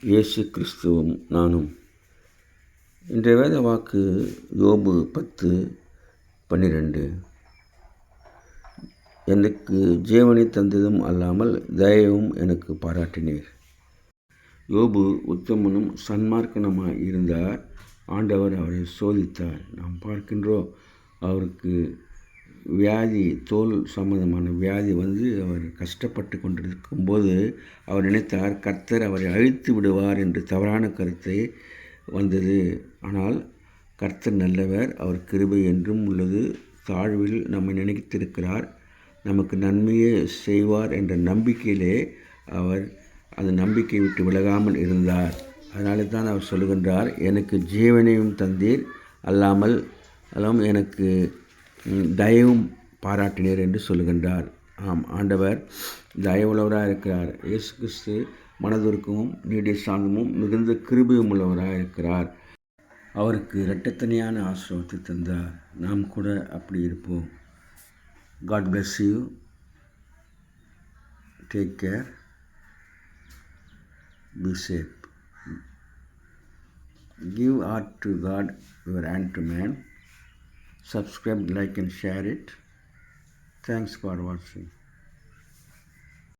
இயேசு கிறிஸ்துவும் நானும். இன்றைய வேத வாக்கு யோபு 10:12. எனக்கு ஜீவனை தந்ததும் அல்லாமல் தயவும் எனக்கு பாராட்டினீர். யோபு உத்தமனும் சன்மார்க்கனுமாய் இருந்தார். ஆண்டவர் அவரை சோதித்தார். நாம் பார்க்கின்றோம், அவருக்கு வியாதி, தோல் சம்பந்தமான வியாதி அவர் கஷ்டப்பட்டு கொண்டிருக்கும்போது அவர் நினைத்தார், கர்த்தர் அவரை அழித்து விடுவார் என்று தவறான கருத்தை வந்தது. ஆனால் கர்த்தர் நல்லவர், அவர் கிருபை என்றும் உள்ளது. தாழ்வில் நம்மை நினைத்திருக்கிறார், நமக்கு நன்மையே செய்வார் என்ற நம்பிக்கையிலே அவர் அந்த நம்பிக்கை விட்டு விலகாமல் இருந்தார். அதனால தான் அவர் சொல்லுகின்றார், எனக்கு ஜீவனையும் தந்தீர் அல்லாமல் எனக்கு தயவும் பாராட்டினீர் என்று சொல்லுகின்றார். ஆம், ஆண்டவர் தயவுள்ளவராக இருக்கிறார். இயேசு கிறிஸ்து மனதுருக்கமும் நீடிய சாந்தமும் மிகுந்த கிருபையும் உள்ளவராக இருக்கிறார். அவருக்கு இரட்டத்தனையான ஆசீர்வாதத்தை தந்தார். நாம் கூட அப்படி இருப்போம். God bless you. Take care. Be safe. Give heart to God, your hand to man. Subscribe, like and share it. Thanks for watching.